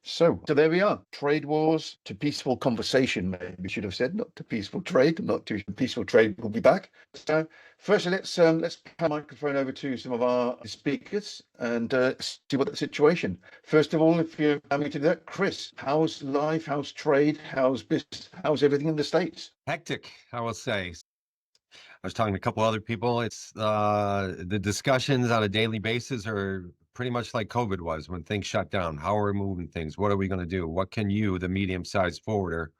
So there we are. Trade wars to peaceful conversation, maybe we should have said, not to peaceful trade, not to peaceful trade. We'll be back. So firstly, let's hand the microphone over to some of our speakers and see what the situation. First of all, if you're having to do that, Chris, how's life? How's trade? How's business? How's everything in the States? Hectic, I will say. I was talking to a couple other people. It's the discussions on a daily basis are pretty much like COVID was when things shut down. How are we moving things? What are we going to do? What can you, the medium-sized forwarder,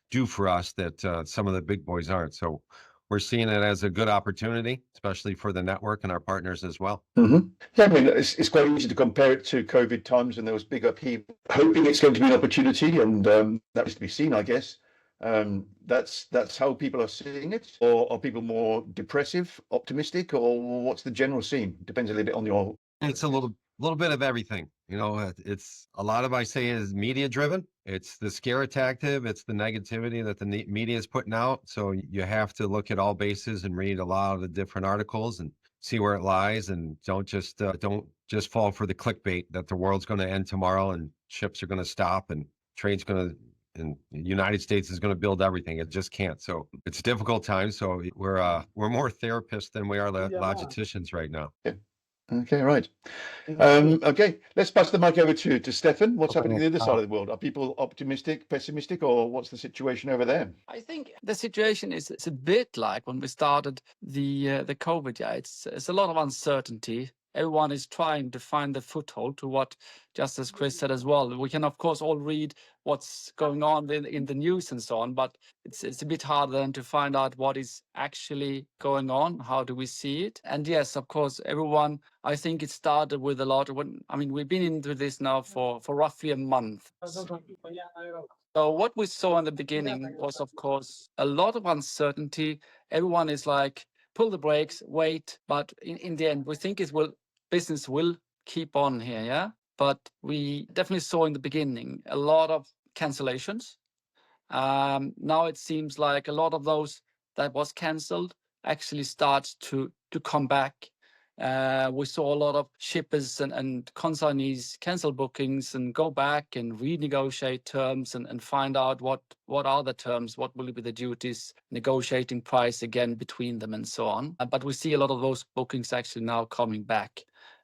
do for us that some of the big boys aren't? So we're seeing it as a good opportunity, especially for the network and our partners as well. Mm-hmm. Yeah, I mean, it's quite easy to compare it to COVID times when there was big upheaval. Hoping it's going to be an opportunity, and that is to be seen, I guess. That's how people are seeing it, or are people more depressive, optimistic, or what's the general scene? Depends a little bit on your. It's a little bit of everything. It's a lot of, I say, is media driven. It's the scare tactic. It's the negativity that the media is putting out. So you have to look at all bases and read a lot of the different articles and see where it lies, and don't just fall for the clickbait that the world's going to end tomorrow and ships are going to stop and trade's going to. And the United States is going to build everything. It just can't. So it's a difficult time. So we're more therapists than we are logisticians right now. Yeah. Okay, right. Okay, let's pass the mic over to Stefan. What's happening on the other side of the world? Are people optimistic, pessimistic, or what's the situation over there? I think the situation is a bit like when we started the COVID. Yeah, it's a lot of uncertainty. Everyone is trying to find the foothold to what, just as Chris said as well. We can, of course, all read what's going on in the news and so on, but it's a bit harder than to find out what is actually going on. How do we see it? And yes, of course, everyone, I think it started with a lot of, we've been into this now for roughly a month. So what we saw in the beginning was, of course, a lot of uncertainty. Everyone is like, pull the brakes, wait. But in the end, we think business will keep on here, yeah? But we definitely saw in the beginning a lot of cancellations. Now it seems like a lot of those that was canceled actually starts to come back. We saw a lot of shippers and consignees cancel bookings and go back and renegotiate terms and find out what are the terms, what will be the duties, negotiating price again between them and so on. But we see a lot of those bookings actually now coming back.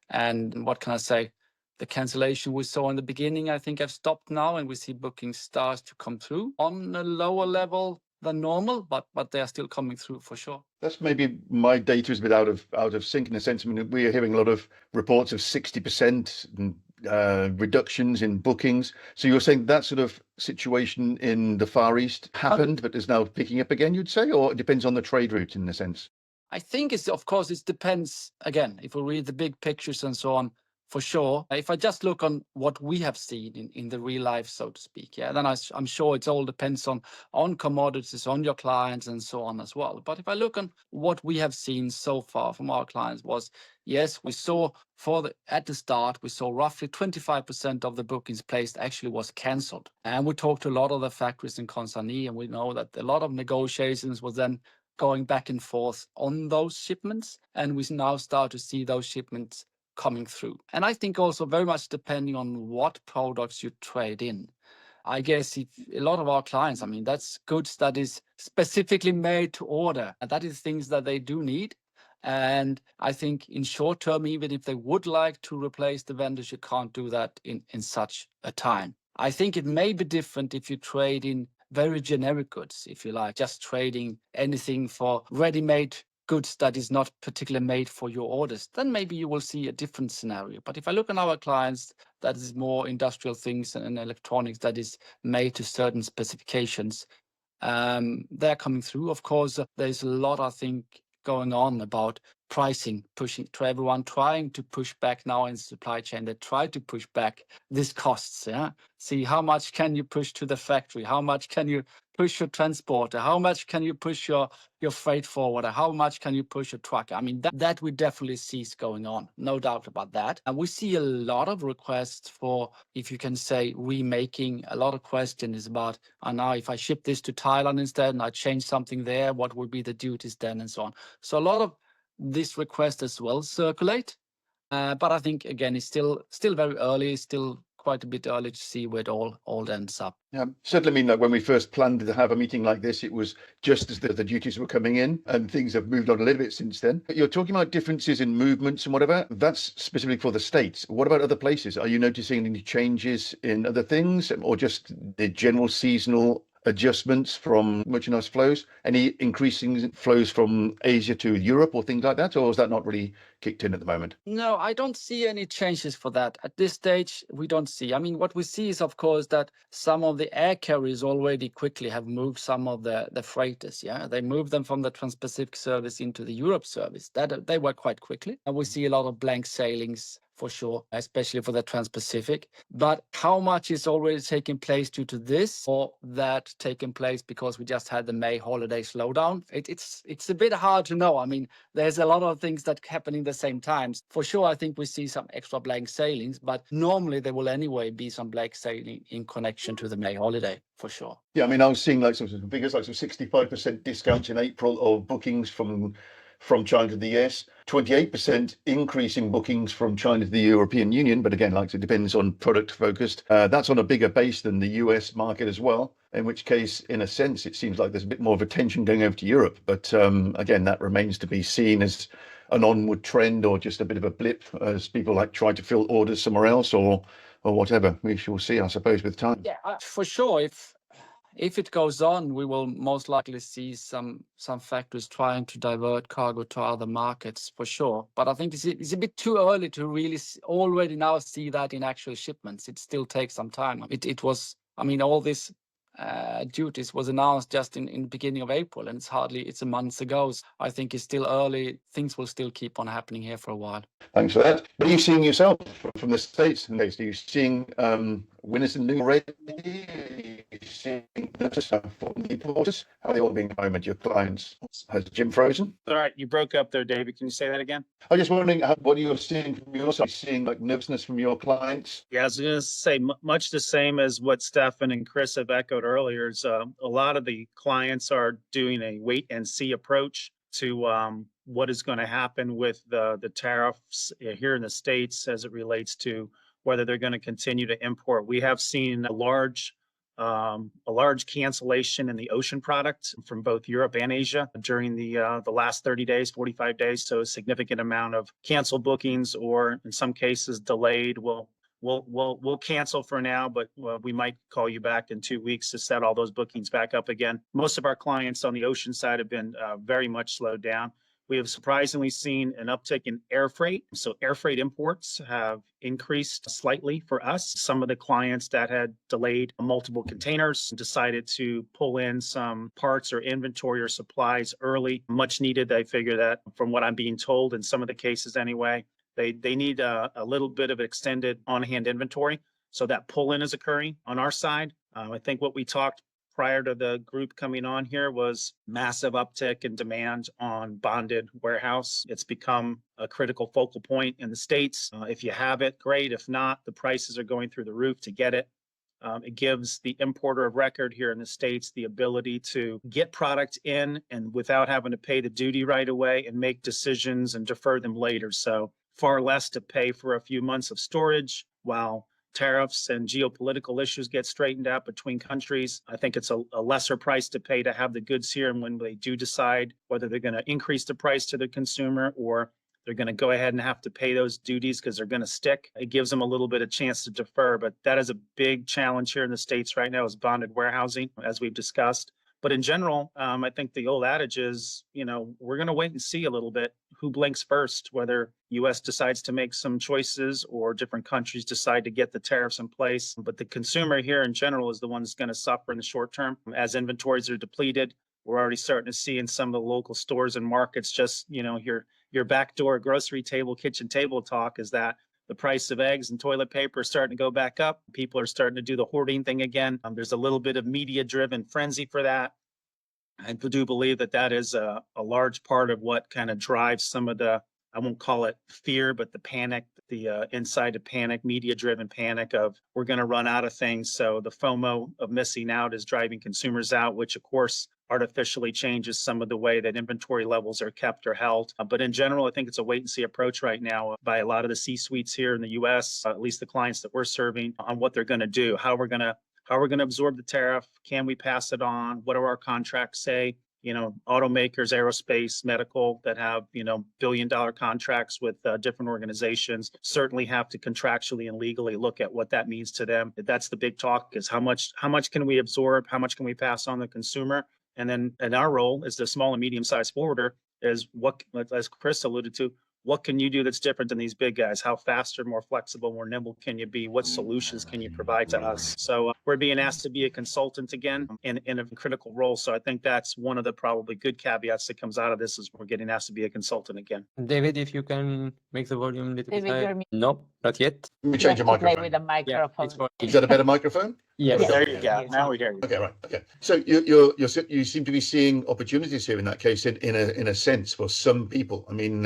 And what can I say? The cancellation we saw in the beginning, I think have stopped now, and we see bookings start to come through on a lower level than normal, but they are still coming through for sure. That's maybe my data is a bit out of sync in a sense. I mean, we are hearing a lot of reports of 60% reductions in bookings. So you're saying that sort of situation in the Far East happened, but is now picking up again, you'd say, or it depends on the trade route in a sense? I think it depends, again, if we read the big pictures and so on, for sure. If I just look on what we have seen in the real life, so to speak, yeah, then I'm sure it all depends on commodities, on your clients and so on as well. But if I look on what we have seen so far from our clients was, yes, we saw at the start, we saw roughly 25% of the bookings placed actually was cancelled. And we talked to a lot of the factories in consignee, and we know that a lot of negotiations was then going back and forth on those shipments. And we now start to see those shipments coming through. And I think also very much depending on what products you trade in. I guess if a lot of our clients, that's goods that is specifically made to order. And that is things that they do need. And I think in short term, even if they would like to replace the vendors, you can't do that in such a time. I think it may be different if you trade in very generic goods, if you like, just trading anything for ready-made goods that is not particularly made for your orders, then maybe you will see a different scenario. But if I look at our clients, that is more industrial things and electronics that is made to certain specifications, they're coming through. Of course, there's a lot, I think, going on about pricing, pushing to everyone, trying to push back now in supply chain. They try to push back these costs. Yeah, see how much can you push to the factory? How much can you push your transporter? How much can you push your freight forwarder? How much can you push your truck? That we definitely see is going on, no doubt about that. And we see a lot of requests for, if you can say, remaking. A lot of questions about, now if I ship this to Thailand instead and I change something there, what would be the duties then and so on. So a lot of this request as well circulate. But I think, again, it's still very early, still quite a bit early to see where it all ends up. Yeah, certainly. I mean, like when we first planned to have a meeting like this, it was just as the duties were coming in, and things have moved on a little bit since then. But you're talking about differences in movements and whatever. That's specific for the States. What about other places? Are you noticing any changes in other things, or just the general seasonal adjustments from merchandise flows? Any increasing flows from Asia to Europe or things like that, or is that not really kicked in at the moment? No, I don't see any changes for that. At this stage, we don't see. I mean, what we see is, of course, that some of the air carriers already quickly have moved some of the freighters. Yeah, they moved them from the Trans-Pacific service into the Europe service. That they work quite quickly. And we see a lot of blank sailings for sure, especially for the Trans-Pacific. But how much is already taking place due to this, or that taking place because we just had the May holiday slowdown? It's a bit hard to know. I mean, there's a lot of things that happen in the same time. For sure, I think we see some extra blank sailings, but normally there will anyway be some blank sailing in connection to the May holiday, for sure. Yeah, I mean, I was seeing like some figures, like some 65% discount in April of bookings from China to the US, 28% increase in bookings from China to the European Union. But again, like it depends on product focused. That's on a bigger base than the US market as well. In which case, in a sense, it seems like there's a bit more of a tension going over to Europe. But again, that remains to be seen as an onward trend or just a bit of a blip as people like try to fill orders somewhere else or whatever. We shall see, I suppose, with time. Yeah, for sure. If it goes on, we will most likely see some factories trying to divert cargo to other markets for sure. But I think it's a bit too early to really already now see that in actual shipments. It still takes some time. It was, I mean, all this duties was announced just in the beginning of April, and it's a month ago. So I think it's still early. Things will still keep on happening here for a while. Thanks for that. What are you seeing yourself from the States? Are you seeing winners and losers already? Are you seeing importers? How are they all being at the moment, your clients? Has Jim frozen? All right, you broke up there, David. Can you say that again? I'm just wondering what you're seeing from your side. Are you seeing like nervousness from your clients? Yeah, I was going to say much the same as what Stefan and Chris have echoed earlier. Is a lot of the clients are doing a wait and see approach to what is going to happen with the tariffs here in the States as it relates to whether they're going to continue to import. We have seen a large cancellation in the ocean product from both Europe and Asia during the last 30 days, 45 days. So a significant amount of canceled bookings, or in some cases delayed. We'll cancel for now, but we might call you back in 2 weeks to set all those bookings back up again. Most of our clients on the ocean side have been very much slowed down. We have surprisingly seen an uptick in air freight. So air freight imports have increased slightly for us. Some of the clients that had delayed multiple containers decided to pull in some parts or inventory or supplies early. Much needed. I figure that from what I'm being told in some of the cases anyway, they need a little bit of extended on-hand inventory. So that pull-in is occurring on our side. I think what we talked prior to the group coming on here was massive uptick in demand on bonded warehouse. It's become a critical focal point in the States. If you have it, great. If not, the prices are going through the roof to get it. It gives the importer of record here in the States the ability to get product in and without having to pay the duty right away and make decisions and defer them later. So far less to pay for a few months of storage while tariffs and geopolitical issues get straightened out between countries. I think it's a lesser price to pay to have the goods here. And when they do decide whether they're going to increase the price to the consumer or they're going to go ahead and have to pay those duties because they're going to stick, it gives them a little bit of chance to defer. But that is a big challenge here in the States right now, is bonded warehousing, as we've discussed. But in general, I think the old adage is, we're going to wait and see a little bit who blinks first, whether U.S. decides to make some choices or different countries decide to get the tariffs in place. But the consumer here in general is the one that's going to suffer in the short term. As inventories are depleted, we're already starting to see in some of the local stores and markets, just, your backdoor grocery table, kitchen table talk is that the price of eggs and toilet paper is starting to go back up. People are starting to do the hoarding thing again. There's a little bit of media-driven frenzy for that. I do believe that is a large part of what kind of drives some of the, I won't call it fear, but the panic, the inside of panic, media driven panic of we're going to run out of things. So the FOMO of missing out is driving consumers out, which of course artificially changes some of the way that inventory levels are kept or held. But in general, I think it's a wait and see approach right now by a lot of the C-suites here in the US, at least the clients that we're serving, on what they're going to do, how we're going to absorb the tariff. Can we pass it on? What do our contracts say? Automakers, aerospace, medical that have, billion-dollar contracts with different organizations certainly have to contractually and legally look at what that means to them. That's the big talk, is how much can we absorb? How much can we pass on the consumer? And then in our role as the small and medium-sized forwarder is what, as Chris alluded to, what can you do that's different than these big guys? How faster, more flexible, more nimble can you be? What solutions can you provide to us? So we're being asked to be a consultant again in a critical role. So I think that's one of the probably good caveats that comes out of this, is we're getting asked to be a consultant again. David, if you can make the volume a little bit David, higher. you're muted. No, not yet. Let me You change have your to play microphone. with a microphone. It's for Is that a better microphone? Yes. There you go. Now we hear you. Okay, right. Okay. So you seem to be seeing opportunities here in that case, in a sense, for some people. I mean,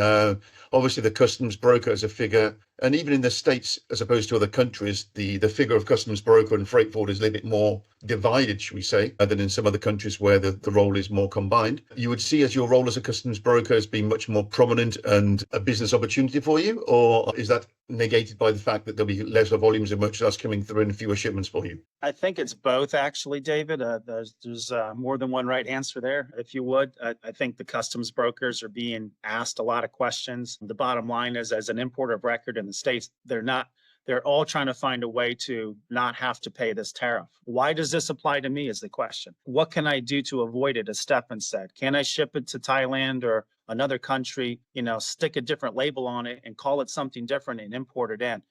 obviously the customs broker as a figure, and even in the States, as opposed to other countries, the figure of customs broker and freight forwarder is a little bit more divided, should we say, than in some other countries where the role is more combined. You would see as your role as a customs broker as being much more prominent and a business opportunity for you, or is that negated by the fact that there'll be lesser volumes of merchandise coming through and fewer shipments for you? I think it's both, actually, David. There's more than one right answer there, if you would. I think the customs brokers are being asked a lot of questions. The bottom line is, as an importer of record in the States, they're all trying to find a way to not have to pay this tariff. Why does this apply to me is the question. What can I do to avoid it, as Stefan said? Can I ship it to Thailand or another country, stick a different label on it and call it something different and import it in?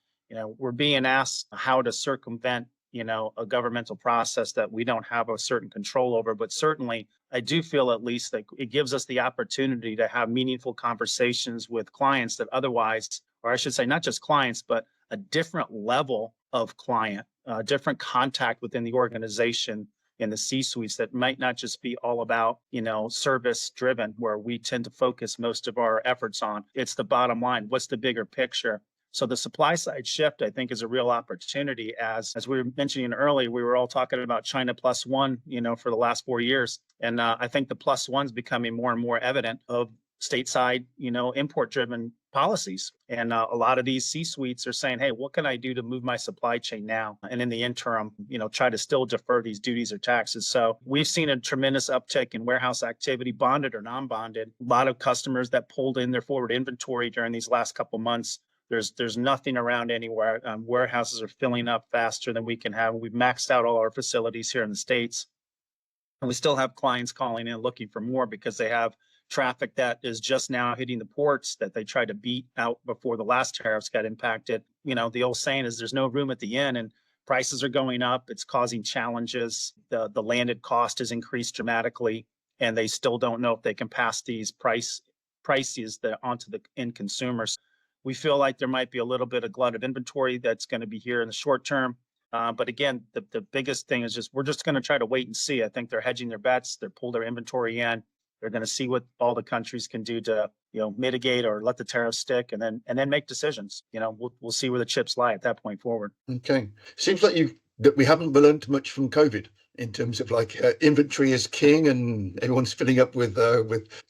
We're being asked how to circumvent a governmental process that we don't have a certain control over. But certainly, I do feel at least that it gives us the opportunity to have meaningful conversations with clients that otherwise, or I should say, not just clients, but a different level of client, different contact within the organization in the C-suites that might not just be all about, service driven, where we tend to focus most of our efforts on. It's the bottom line. What's the bigger picture? So the supply side shift, I think, is a real opportunity. As we were mentioning earlier, we were all talking about China plus one, for the last 4 years. And I think the plus one's becoming more and more evident of stateside, import driven policies. And a lot of these C-suites are saying, hey, what can I do to move my supply chain now? And in the interim, try to still defer these duties or taxes. So we've seen a tremendous uptick in warehouse activity, bonded or non-bonded. A lot of customers that pulled in their forward inventory during these last couple months. There's nothing around anywhere. Warehouses are filling up faster than we can have. We've maxed out all our facilities here in the States. And we still have clients calling in looking for more because they have traffic that is just now hitting the ports that they tried to beat out before the last tariffs got impacted. The old saying is there's no room at the inn, and prices are going up. It's causing challenges. The landed cost has increased dramatically, and they still don't know if they can pass these prices onto the end consumers. We feel like there might be a little bit of glut of inventory that's going to be here in the short term. But again, the biggest thing is we're just going to try to wait and see. I think they're hedging their bets. They're pull their inventory in. They're going to see what all the countries can do to, mitigate or let the tariffs stick, and then make decisions. We'll see where the chips lie at that point forward. Okay. Seems like that we haven't learned much from COVID in terms of inventory is king, and everyone's filling up with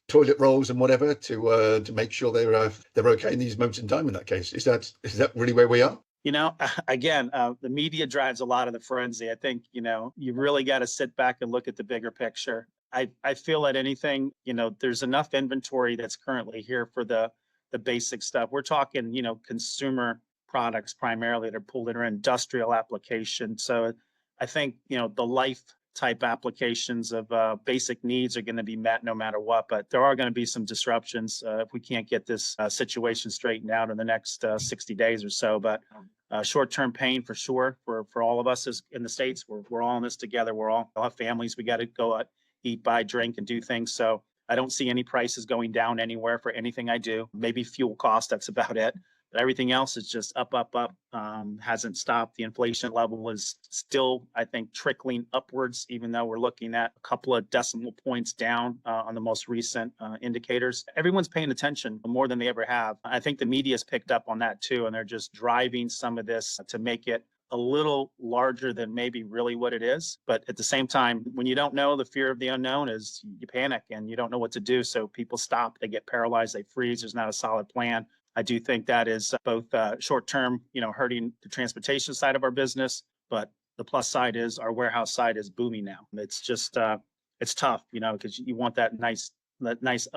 toilet rolls and whatever to make sure they're okay in these moments in time. In that case, is that really where we are? Again, the media drives a lot of the frenzy. I think, you really got to sit back and look at the bigger picture. I feel at anything, there's enough inventory that's currently here for the basic stuff. We're talking, consumer products primarily that are pulled in, or industrial applications. So I think, the life type applications of basic needs are going to be met no matter what, but there are going to be some disruptions if we can't get this situation straightened out in the next 60 days or so. But short-term pain for sure for all of us in the States. We're all in this together. We all have families. We got to go eat, buy, drink, and do things. So I don't see any prices going down anywhere for anything I do. Maybe fuel cost, that's about it. But everything else is just up, up, up. Hasn't stopped. The inflation level is still, I think, trickling upwards, even though we're looking at a couple of decimal points down on the most recent indicators. Everyone's paying attention more than they ever have. I think the media's picked up on that too, and they're just driving some of this to make it a little larger than maybe really what it is. But at the same time, when you don't know, the fear of the unknown is you panic and you don't know what to do. So people stop, they get paralyzed, they freeze. There's not a solid plan. I do think that is both short term, hurting the transportation side of our business, but the plus side is our warehouse side is booming now. It's just it's tough, because you want that nice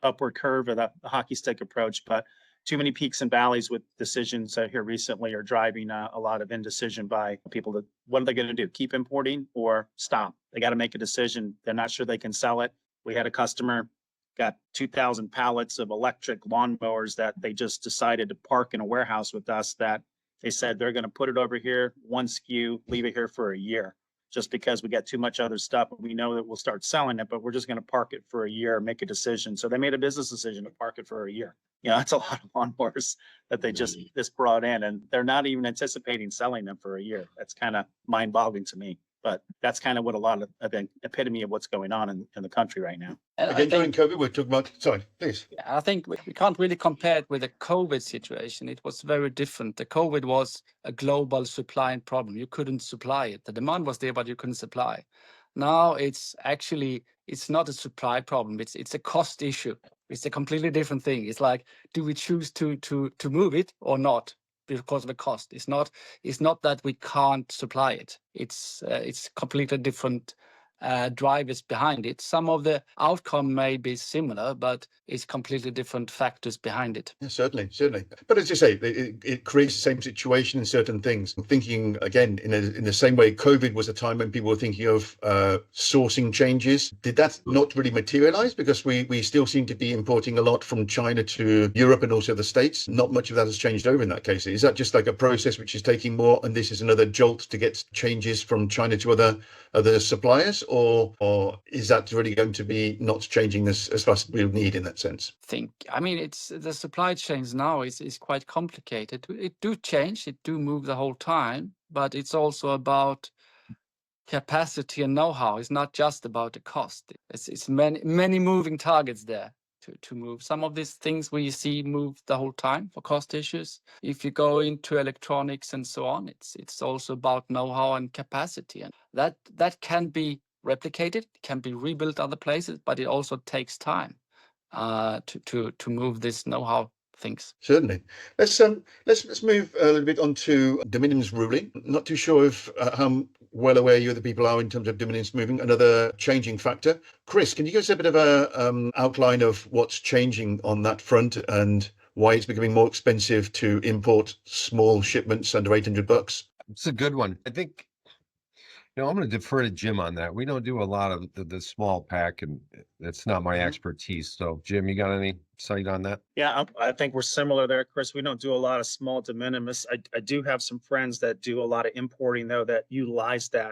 upward curve or the hockey stick approach, but too many peaks and valleys with decisions here recently are driving a lot of indecision by people. That what are they going to do? Keep importing or stop? They got to make a decision. They're not sure they can sell it. We had a customer got 2,000 pallets of electric lawnmowers that they just decided to park in a warehouse with us, that they said they're going to put it over here, one SKU, leave it here for a year, just because we got too much other stuff. We know that we'll start selling it, but we're just going to park it for a year, make a decision. So they made a business decision to park it for a year. That's a lot of lawnmowers that they just brought in, and they're not even anticipating selling them for a year. That's kind of mind boggling to me. But that's kind of what a lot of the epitome of what's going on in the country right now. And Again, during COVID, we're talking about, sorry, please. I think we can't really compare it with the COVID situation. It was very different. The COVID was a global supply problem. You couldn't supply it. The demand was there, but you couldn't supply. Now it's not a supply problem. It's a cost issue. It's a completely different thing. It's like, do we choose to move it or not? Because of the cost. It's not that we can't supply it. It's completely different drivers behind it. Some of the outcome may be similar, but it's completely different factors behind it. Yeah, certainly. But as you say, it creates the same situation in certain things. I'm thinking again in the same way, COVID was a time when people were thinking of sourcing changes. Did that not really materialize because we still seem to be importing a lot from China to Europe and also the States? Not much of that has changed over in that case. Is that just like a process which is taking more, and this is another jolt to get changes from China to other suppliers, or is that really going to be not changing as fast as we need in that sense? It's the supply chains now is quite complicated. It do change, it do move the whole time, but it's also about capacity and know-how. It's not just about the cost. It's many moving targets there to move. Some of these things we see move the whole time for cost issues. If you go into electronics and so on, it's also about know-how and capacity, and that can be replicated, can be rebuilt other places, but it also takes time to move this know-how things. Certainly. Let's move a little bit on to de minimis ruling. Not too sure if how well aware you other people are in terms of de minimis moving, another changing factor. Chris, can you give us a bit of a outline of what's changing on that front and why it's becoming more expensive to import small shipments under $800? It's a good one. I think, I'm going to defer to Jim on that. We don't do a lot of the small pack, and it's not my expertise. So, Jim, you got any insight on that? Yeah, I think we're similar there, Chris. We don't do a lot of small de minimis. I do have some friends that do a lot of importing, though, that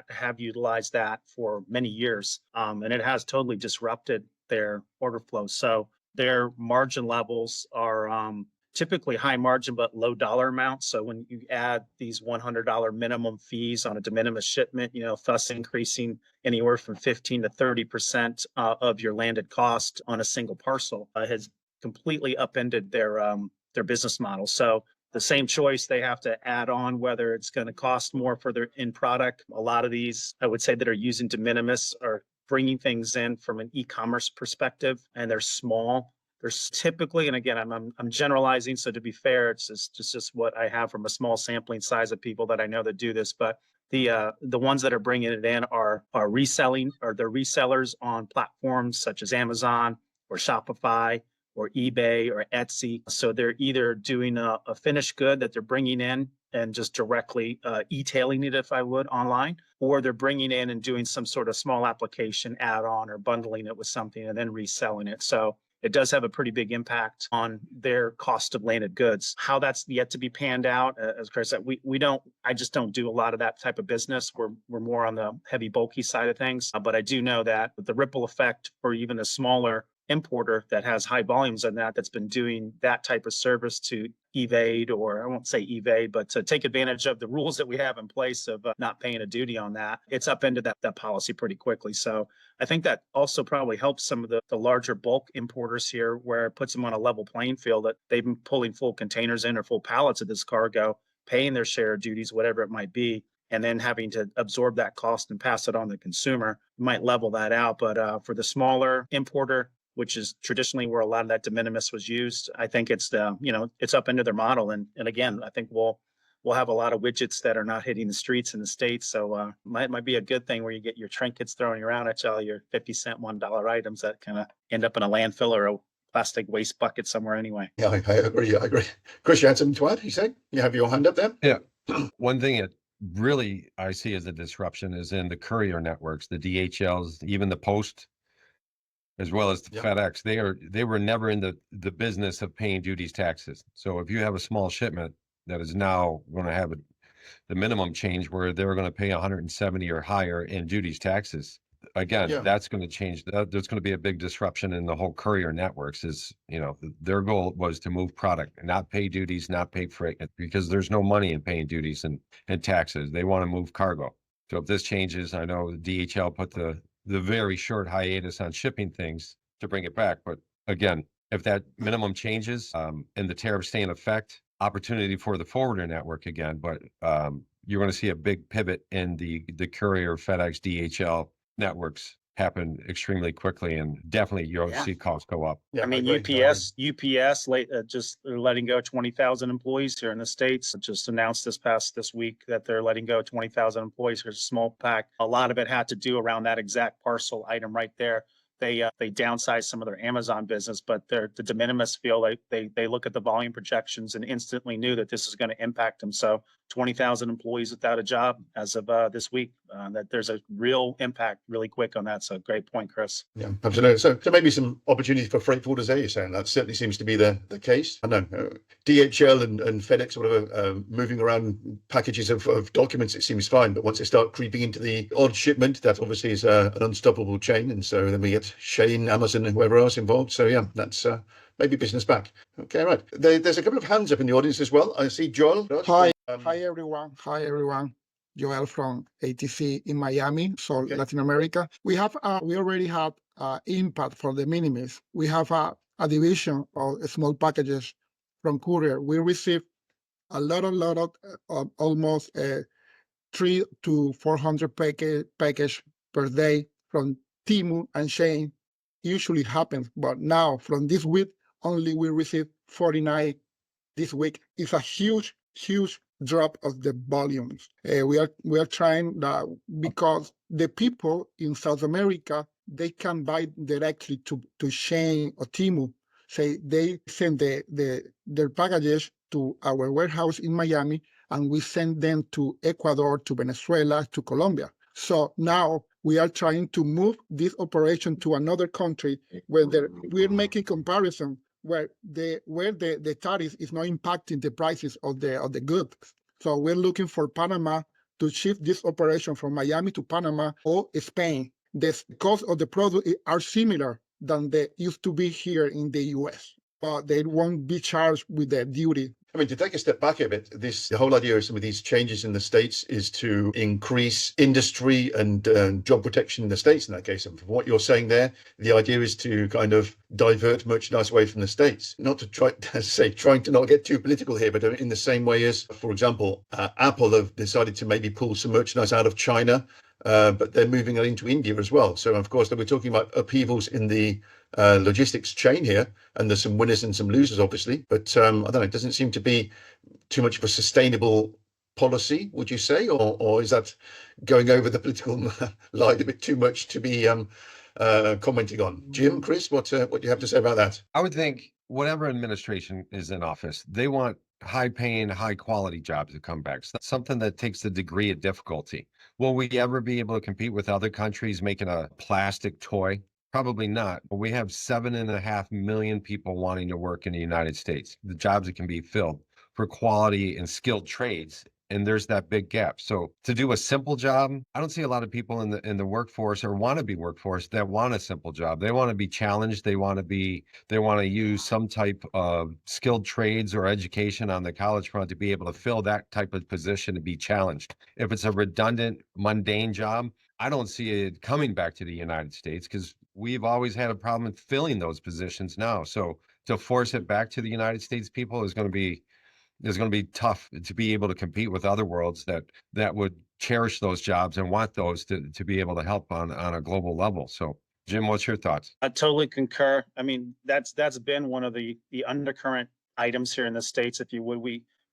have utilized that for many years. And it has totally disrupted their order flow. So their margin levels are typically high margin, but low dollar amounts. So when you add these $100 minimum fees on a de minimis shipment, thus increasing anywhere from 15 to 30% of your landed cost on a single parcel, has completely upended their business model. So the same choice they have to add on, whether it's going to cost more for their end product. A lot of these, I would say, that are using de minimis are bringing things in from an e-commerce perspective, and they're small. There's typically, and again, I'm generalizing, so to be fair, it's just what I have from a small sampling size of people that I know that do this. But the ones that are bringing it in are reselling, or they're resellers on platforms such as Amazon or Shopify or eBay or Etsy. So they're either doing a finished good that they're bringing in and just directly e-tailing it, if I would, online, or they're bringing in and doing some sort of small application add-on or bundling it with something and then reselling it. So it does have a pretty big impact on their cost of landed goods. How that's yet to be panned out, as Chris said, I just don't do a lot of that type of business. We're more on the heavy, bulky side of things. But I do know that the ripple effect for even the smaller importer that has high volumes on that's been doing that type of service to evade, or I won't say evade, but to take advantage of the rules that we have in place of not paying a duty on that, it's upended that policy pretty quickly. So I think that also probably helps some of the larger bulk importers here, where it puts them on a level playing field, that they've been pulling full containers in or full pallets of this cargo, paying their share of duties, whatever it might be, and then having to absorb that cost and pass it on to the consumer might level that out. But for the smaller importer, which is traditionally where a lot of that de minimis was used, I think it's it's up into their model. And again, I think we'll have a lot of widgets that are not hitting the streets in the States. So might be a good thing where you get your trinkets throwing around at all your 50-cent, $1 items that kind of end up in a landfill or a plastic waste bucket somewhere anyway. Yeah, I agree. I agree. Chris, you had something to add, you said? You have your hand up there? Yeah. One thing that really I see as a disruption is in the courier networks, the DHLs, even the Post, as well as the Yeah. FedEx. They were never in the business of paying duties, taxes. So if you have a small shipment that is now going to have the minimum change where they're going to pay 170 or higher in duties, taxes, again, Yeah. that's going to change. There's going to be a big disruption in the whole courier networks. Is their goal was to move product, not pay duties, not pay freight, because there's no money in paying duties and taxes. They want to move cargo. So if this changes, I know DHL put the very short hiatus on shipping things to bring it back. But again, if that minimum changes and the tariffs stay in effect, opportunity for the forwarder network again. But you're going to see a big pivot in the courier, FedEx, DHL networks happen extremely quickly, and definitely you'll see costs go up. Yeah, I mean, agree. UPS just they're letting go 20,000 employees here in the States. Just announced this week that they're letting go 20,000 employees. Here's a small pack. A lot of it had to do around that exact parcel item right there. They downsized some of their Amazon business, but the de minimis field, they look at the volume projections and instantly knew that this is going to impact them. So 20,000 employees without a job as of this week. That there's a real impact really quick on that. So great point, Chris. Yeah, absolutely. So maybe some opportunity for freight forwarders there, you're saying? That certainly seems to be the case. I know DHL and FedEx, whatever, moving around packages of documents, it seems fine. But once they start creeping into the odd shipment, that obviously is an unstoppable chain. And so then we get Shane, Amazon, and whoever else involved. So yeah, that's maybe business back. Okay, right. There's a couple of hands up in the audience as well. I see Joel. Hi. Hi, everyone. Hi, everyone. Joel from ATC in Miami, so Okay. Latin America. We already have impact for the minimis. We have a division of small packages from courier. We receive a lot of almost 300 to 400 package per day from Timu and Shane. Usually happens, but now from this week only we receive 49 this week. It's a huge drop of the volumes. We are trying that because the people in South America, they can buy directly to Shane or Timu. Say they send their packages to our warehouse in Miami, and we send them to Ecuador, to Venezuela, to Colombia. So now we are trying to move this operation to another country where we're making comparison where the tariff is not impacting the prices of the goods. So we're looking for Panama to shift this operation from Miami to Panama or Spain. The cost of the product are similar than they used to be here in the US, but they won't be charged with the duty. I mean, to take a step back a bit, the whole idea of some of these changes in the States is to increase industry and job protection in the States in that case. And from what you're saying there, the idea is to kind of divert merchandise away from the States. Not to trying to not get too political here, but in the same way as, for example, Apple have decided to maybe pull some merchandise out of China, but they're moving it into India as well. So, of course, we're talking about upheavals in the logistics chain here, and there's some winners and some losers, obviously. But I don't know, it doesn't seem to be too much of a sustainable policy, would you say, or is that going over the political line a bit too much to be commenting on? Jim, Chris, what do you have to say about that? I would think whatever administration is in office, they want high-paying, high-quality jobs to come back. So something that takes the degree of difficulty. Will we ever be able to compete with other countries making a plastic toy? Probably not. But we have 7.5 million people wanting to work in the United States. The jobs that can be filled for quality and skilled trades and there's that big gap. So to do a simple job, I don't see a lot of people in the workforce or want to be workforce that want a simple job. They want to be challenged. They want to use some type of skilled trades or education on the college front to be able to fill that type of position, to be challenged. If it's a redundant, mundane job, I don't see it coming back to the United States, because we've always had a problem filling those positions now. So to force it back to the United States people is going to be tough to be able to compete with other worlds that would cherish those jobs and want those to be able to help on a global level. So Jim, what's your thoughts? I totally concur. I mean, that's been one of the undercurrent items here in the States, if you would.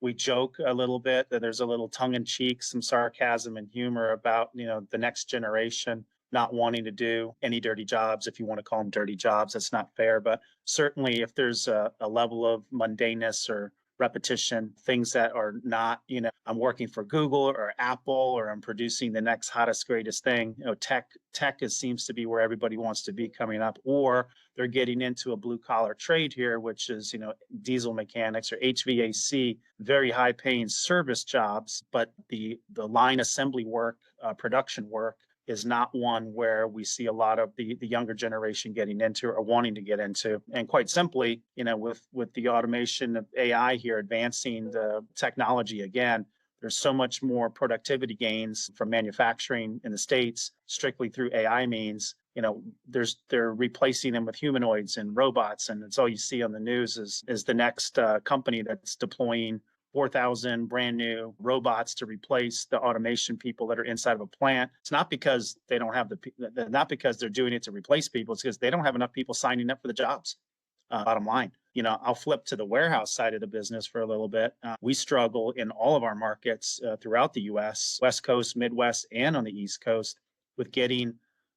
We joke a little bit that there's a little tongue in cheek, some sarcasm and humor about, the next generation not wanting to do any dirty jobs, if you want to call them dirty jobs. That's not fair. But certainly if there's a level of mundaneness or repetition, things that are not, I'm working for Google or Apple, or I'm producing the next hottest, greatest thing. Tech seems to be where everybody wants to be coming up, or they're getting into a blue collar trade here, which is, diesel mechanics or HVAC, very high paying service jobs, but the line assembly work, production work is not one where we see a lot of the younger generation getting into or wanting to get into. And quite simply, with the automation of AI here advancing the technology again, there's so much more productivity gains from manufacturing in the States strictly through AI means. They're replacing them with humanoids and robots, and it's all you see on the news is the next company that's deploying 4,000 brand new robots to replace the automation people that are inside of a plant. It's not because they don't have not because they're doing it to replace people. It's because they don't have enough people signing up for the jobs. Bottom line, I'll flip to the warehouse side of the business for a little bit. We struggle in all of our markets throughout the U.S., West Coast, Midwest, and on the East Coast with getting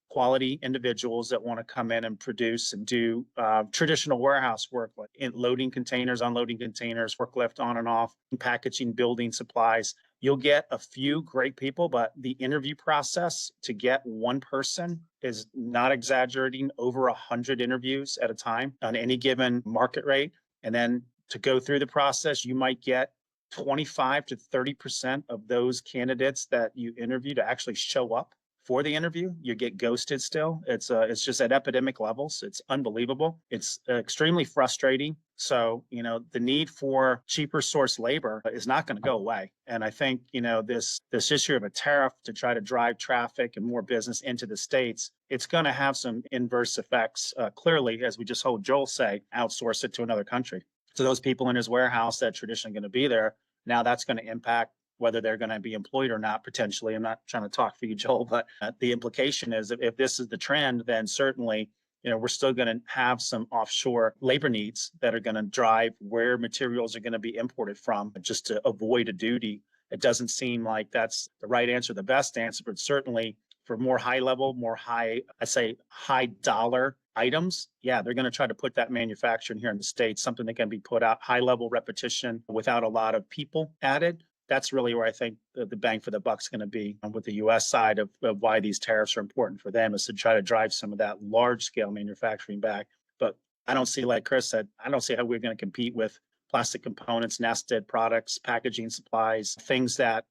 quality individuals that want to come in and produce and do traditional warehouse work, like in loading containers, unloading containers, forklift on and off, packaging, building supplies. You'll get a few great people, but the interview process to get one person is, not exaggerating, over 100 interviews at a time on any given market rate. And then to go through the process, you might get 25 to 30% of those candidates that you interview to actually show up for the interview. You get ghosted still. It's just at epidemic levels. It's unbelievable. It's extremely frustrating. So, the need for cheaper source labor is not going to go away. And I think, this issue of a tariff to try to drive traffic and more business into the States, it's going to have some inverse effects. Clearly, as we just heard Joel say, outsource it to another country. So those people in his warehouse that are traditionally going to be there, now that's going to impact whether they're going to be employed or not, potentially. I'm not trying to talk for you, Joel, but the implication is that if this is the trend, then certainly, we're still going to have some offshore labor needs that are going to drive where materials are going to be imported from, just to avoid a duty. It doesn't seem like that's the right answer, the best answer, but certainly for more high level, high dollar items, yeah, they're going to try to put that manufacturing here in the States, something that can be put out, high level repetition without a lot of people added. That's really where I think the bang for the buck is going to be with the U.S. side of why these tariffs are important for them, is to try to drive some of that large scale manufacturing back. But I don't see, like Chris said, I don't see how we're going to compete with plastic components, nested products, packaging supplies, things that,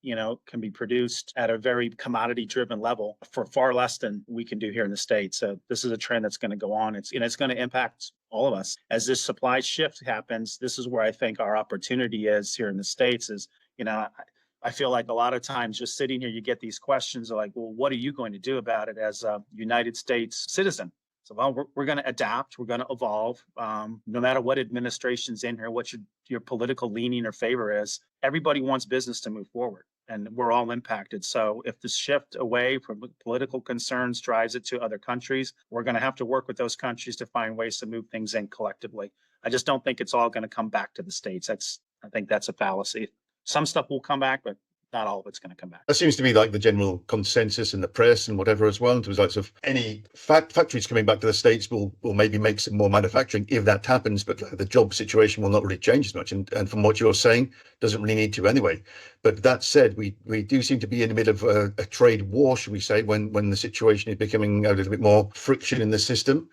can be produced at a very commodity driven level for far less than we can do here in the States. So this is a trend that's going to go on. It's going to impact all of us. As this supply shift happens, this is where I think our opportunity is here in the States is, I feel like a lot of times just sitting here, you get these questions like, well, what are you going to do about it as a United States citizen? So, well, we're going to adapt. We're going to evolve. No matter what administration's in here, what your political leaning or favor is, everybody wants business to move forward, and we're all impacted. So if the shift away from political concerns drives it to other countries, we're going to have to work with those countries to find ways to move things in collectively. I just don't think it's all going to come back to the States. I think that's a fallacy. Some stuff will come back, but not all of it's going to come back. That seems to be like the general consensus in the press and whatever as well, in terms of like, any factories coming back to the States will maybe make some more manufacturing if that happens, but the job situation will not really change as much. And from what you're saying, doesn't really need to anyway. But that said, we do seem to be in the middle of a trade war, should we say, when the situation is becoming a little bit more friction in the system.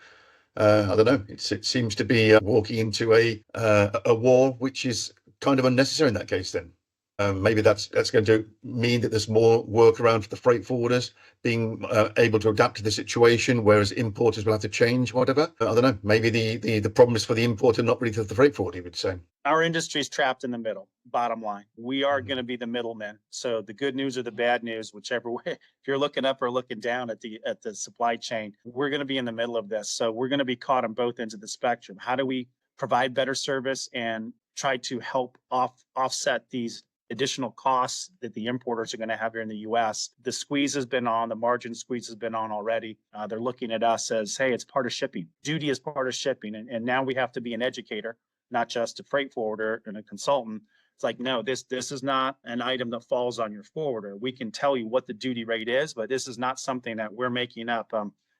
I don't know. It seems to be walking into a war, which is kind of unnecessary in that case then. Maybe that's going to mean that there's more work around for the freight forwarders being able to adapt to the situation, whereas importers will have to change, whatever. I don't know. Maybe the problem is for the importer, not really for the freight forwarder, you would say. Our industry is trapped in the middle. Bottom line, we are going to be the middlemen. So the good news or the bad news, whichever way, if you're looking up or looking down at the supply chain, we're going to be in the middle of this. So we're going to be caught on both ends of the spectrum. How do we provide better service and try to help offset these additional costs that the importers are going to have here in the U.S. The squeeze has been on, the margin squeeze has been on already. They're looking at us as, hey, it's part of shipping. Duty is part of shipping. And now we have to be an educator, not just a freight forwarder and a consultant. It's like, no, this is not an item that falls on your forwarder. We can tell you what the duty rate is, but this is not something that we're making up.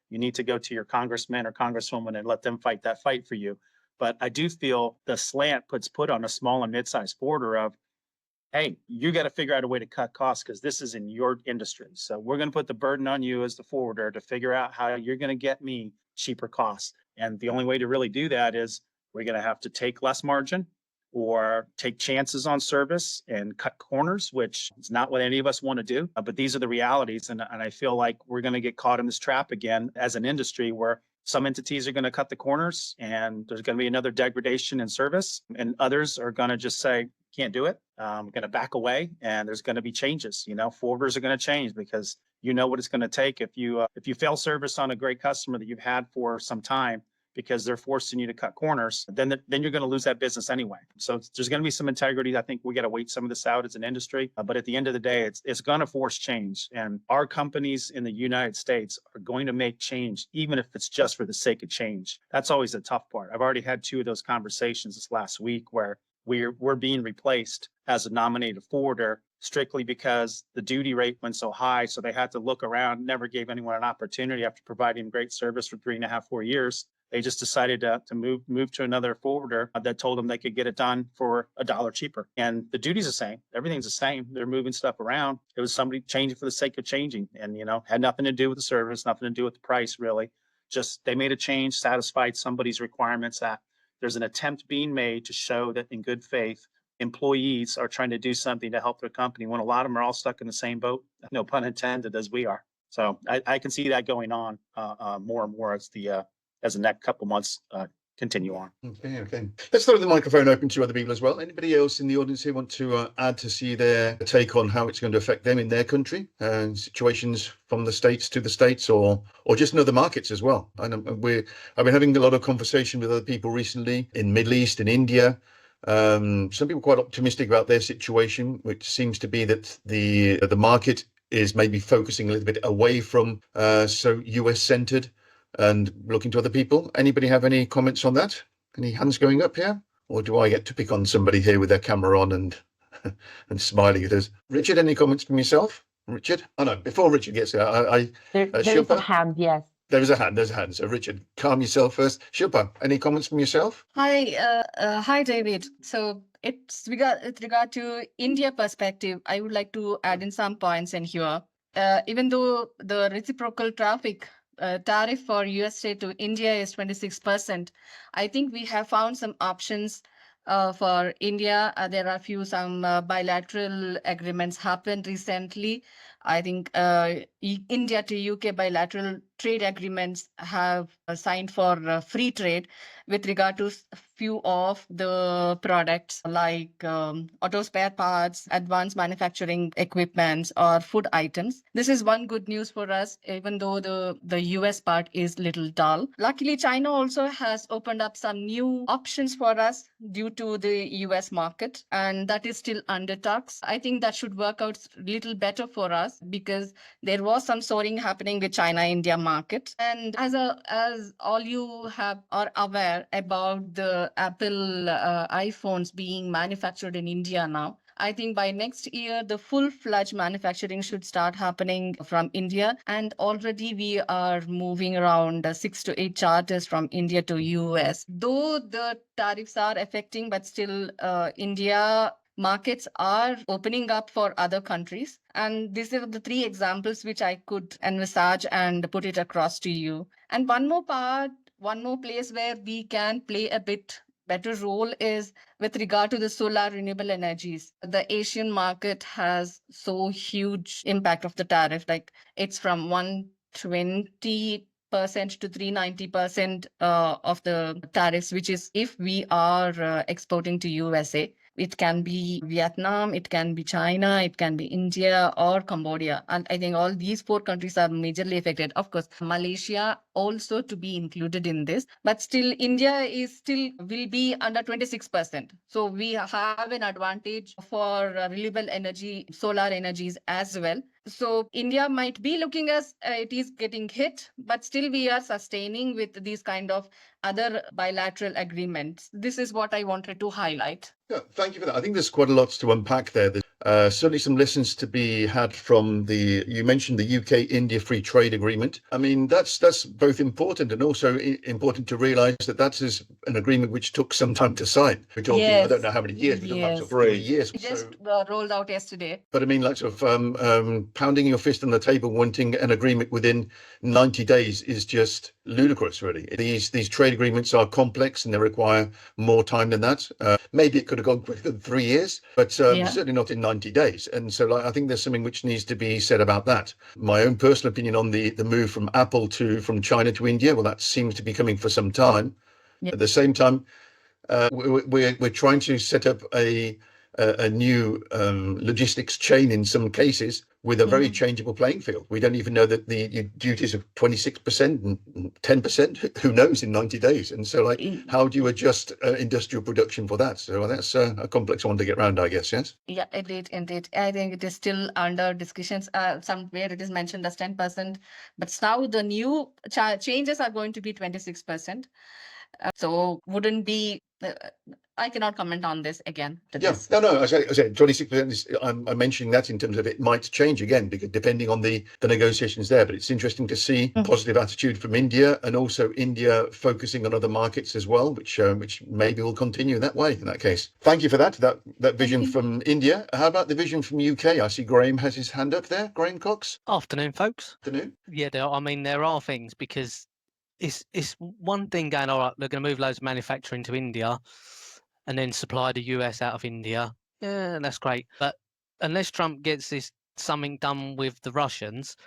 You need to go to your congressman or congresswoman and let them fight that fight for you. But I do feel the slant put on a small and mid-sized forwarder of, hey, you got to figure out a way to cut costs because this is in your industry. So we're going to put the burden on you as the forwarder to figure out how you're going to get me cheaper costs. And the only way to really do that is we're going to have to take less margin or take chances on service and cut corners, which is not what any of us want to do. But these are the realities. And I feel like we're going to get caught in this trap again as an industry where some entities are going to cut the corners and there's going to be another degradation in service, and others are going to just say, can't do it. I'm going to back away, and there's going to be changes. Forwarders are going to change because you know what it's going to take if you fail service on a great customer that you've had for some time because they're forcing you to cut corners, then you're going to lose that business anyway. So there's going to be some integrity. I think we got to wait some of this out as an industry. But at the end of the day, it's going to force change. And our companies in the United States are going to make change, even if it's just for the sake of change. That's always the tough part. I've already had 2 of those conversations this last week where we're being replaced as a nominated forwarder strictly because the duty rate went so high. So they had to look around, never gave anyone an opportunity after providing great service for 3.5, 4 years. They just decided to move to another forwarder that told them they could get it done for $1 cheaper. And the duty's the same. Everything's the same. They're moving stuff around. It was somebody changing for the sake of changing, and had nothing to do with the service, nothing to do with the price, really. Just they made a change, satisfied somebody's requirements. That there's an attempt being made to show that in good faith, employees are trying to do something to help their company when a lot of them are all stuck in the same boat, no pun intended, as we are. So I can see that going on more and more as the next couple months continue on. Okay. Let's throw the microphone open to other people as well. Anybody else in the audience here want to add to see their take on how it's going to affect them in their country, situations from the States to the States, or just in other markets as well? And I've been having a lot of conversation with other people recently in Middle East and India. Some people quite optimistic about their situation, which seems to be that the market is maybe focusing a little bit away from so US centered and looking to other people. Anybody have any comments on that? Any hands going up here? Or do I get to pick on somebody here with their camera on and and smiling at us? Richard, any comments from yourself? Richard? Oh no, before Richard gets there, There is a Shilpa? hand, yes. There's a hand. So Richard, calm yourself first. Shilpa, any comments from yourself? Hi, David. So with regard to India perspective, I would like to add in some points in here. Even though the reciprocal tariff for USA to India is 26%, I think we have found some options for India. There are some bilateral agreements happened recently. I think India to UK bilateral trade agreements have signed for free trade with regard to few of the products like auto spare parts, advanced manufacturing equipments, or food items. This is one good news for us, even though the US part is little dull. Luckily, China also has opened up some new options for us due to the US market, and that is still under talks. I think that should work out a little better for us because there was some soaring happening with China-India market. And as all you are aware about the Apple iPhones being manufactured in India now, I think by next year, the full-fledged manufacturing should start happening from India. And already we are moving around 6 to 8 charters from India to US. Though the tariffs are affecting, but still India markets are opening up for other countries. And these are the 3 examples which I could envisage and put it across to you. And one more place where we can play a bit better role is with regard to the solar renewable energies. The Asian market has so huge impact of the tariff, like it's from 120% to 390% of the tariffs, which is if we are exporting to USA. It can be Vietnam, it can be China, it can be India or Cambodia. And I think all these 4 countries are majorly affected. Of course, Malaysia also to be included in this, but still India is still will be under 26%. So we have an advantage for renewable energy, solar energies as well. So India might be looking as it is getting hit, but still we are sustaining with these kind of other bilateral agreements. This is what I wanted to highlight. Yeah, thank you for that. I think there's quite a lot to unpack there. There's certainly some lessons to be had from you mentioned the UK-India Free Trade Agreement. I mean, that's both important and also important to realise that that is an agreement which took some time to sign. We're talking, I don't know how many years, we're talking about 3 years. It just rolled out yesterday. But I mean, like sort of pounding your fist on the table, wanting an agreement within 90 days is just ludicrous, really. These trade agreements are complex and they require more time than that. Maybe it could have gone quicker than 3 years, but certainly not in 90 days. And so I think there's something which needs to be said about that. My own personal opinion on the move from Apple from China to India, well, that seems to be coming for some time. At the same time, we're trying to set up a new logistics chain in some cases with a very changeable playing field. We don't even know that the duties of 26% and 10%, who knows in 90 days. And so how do you adjust industrial production for that? So that's a complex one to get around, I guess, yes? Yeah, indeed. I think it is still under discussions. Somewhere it is mentioned as 10%, but now the new changes are going to be 26%. So wouldn't be, I cannot comment on this again. No, I said 26%. I'm mentioning that in terms of it might change again, because depending on the negotiations there. But it's interesting to see positive attitude from India, and also India focusing on other markets as well, which maybe will continue that way in that case. Thank you for that vision from India. How about the vision from UK? I see Graham has his hand up there. Graham Cox. Afternoon, folks. Afternoon. Yeah, there are things, because it's one thing going, all right, they're going to move loads of manufacturing to India and then supply the US out of India. Yeah, that's great. But unless Trump gets something done with the Russians,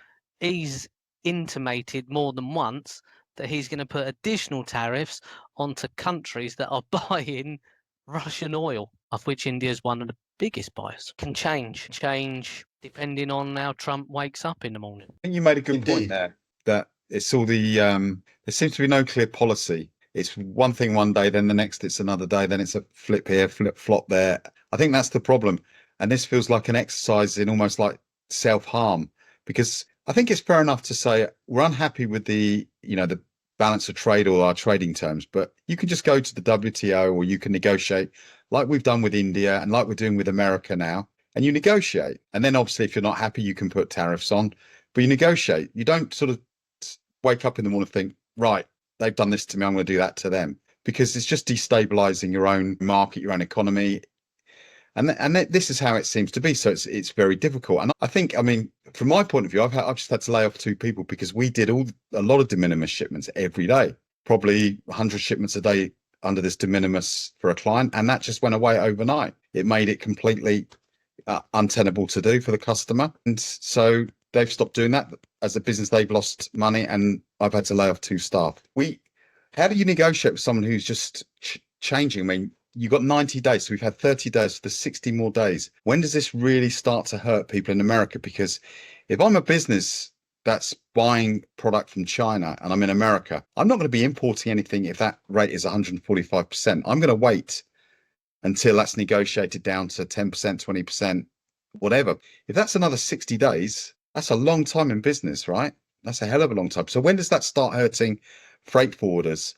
he's intimated more than once that he's going to put additional tariffs onto countries that are buying Russian oil, of which India is one of the biggest buyers. Can change depending on how Trump wakes up in the morning. I think you made a good point there, that it's all there seems to be no clear policy. It's one thing one day, then the next it's another day, then it's a flip here, flip flop there. I think that's the problem. And this feels like an exercise in almost like self-harm, because I think it's fair enough to say we're unhappy with the balance of trade or our trading terms, but you can just go to the WTO, or you can negotiate like we've done with India and like we're doing with America now, and you negotiate. And then obviously if you're not happy, you can put tariffs on, but you negotiate. You don't sort of wake up in the morning and think, right, they've done this to me, I'm going to do that to them, because it's just destabilizing your own market, your own economy. And this is how it seems to be. So it's very difficult. And I think, I mean, from my point of view, I've just had to lay off 2 people because we did a lot of de minimis shipments every day, probably 100 shipments a day under this de minimis for a client. And that just went away overnight. It made it completely untenable to do for the customer. And so they've stopped doing that. As a business, they've lost money, and I've had to lay off 2 staff. How do you negotiate with someone who's just changing? I mean, you've got 90 days, so we've had 30 days, so there's 60 more days. When does this really start to hurt people in America? Because if I'm a business that's buying product from China and I'm in America, I'm not going to be importing anything if that rate is 145%. I'm going to wait until that's negotiated down to 10%, 20%, whatever. If that's another 60 days, that's a long time in business, right? That's a hell of a long time. So when does that start hurting freight forwarders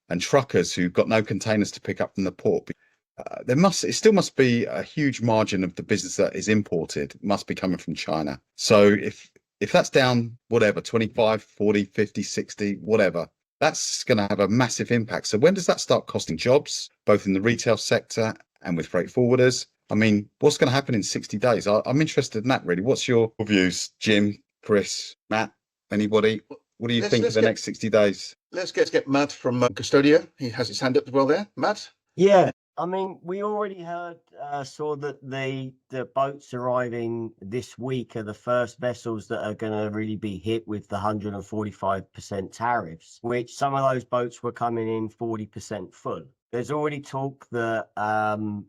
and truckers who've got no containers to pick up from the port? It still must be a huge margin of the business that is imported must be coming from China. So if that's down, whatever, 25, 40, 50, 60, whatever, that's going to have a massive impact. So when does that start costing jobs, both in the retail sector and with freight forwarders? I mean, what's going to happen in 60 days? I'm interested in that, really. What's your views, Jim, Chris, Matt, anybody? What do you think of the next 60 days? Let's get Matt from Custodia. He has his hand up as well there. Matt? Yeah, I mean, we already saw that the boats arriving this week are the first vessels that are going to really be hit with the 145% tariffs, which some of those boats were coming in 40% full. There's already talk that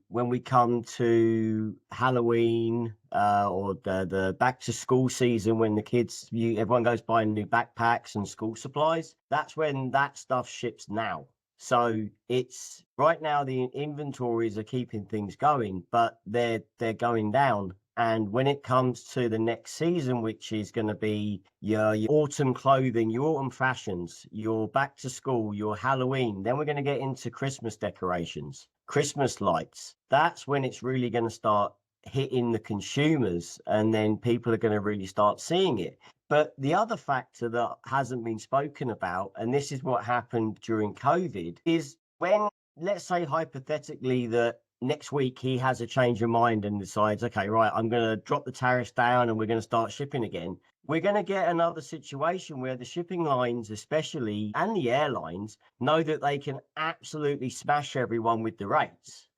when we come to Halloween or the back to school season, when the kids, everyone goes buying new backpacks and school supplies, that's when that stuff ships now. So it's right now the inventories are keeping things going, but they're going down. And when it comes to the next season, which is going to be your autumn clothing, your autumn fashions, your back to school, your Halloween, then we're going to get into Christmas decorations, Christmas lights. That's when it's really going to start hitting the consumers, and then people are going to really start seeing it. But the other factor that hasn't been spoken about, and this is what happened during COVID, is when, let's say hypothetically, that next week he has a change of mind and decides, okay, right, I'm going to drop the tariffs down and we're going to start shipping again. We're going to get another situation where the shipping lines, especially, and the airlines, know that they can absolutely smash everyone with the rates.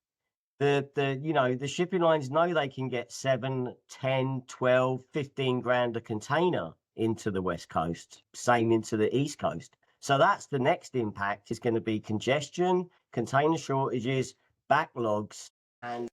The shipping lines know they can get 7, 10, 12, 15 grand a container into the West Coast, same into the East Coast. So that's the next impact, is going to be congestion, container shortages, backlogs, and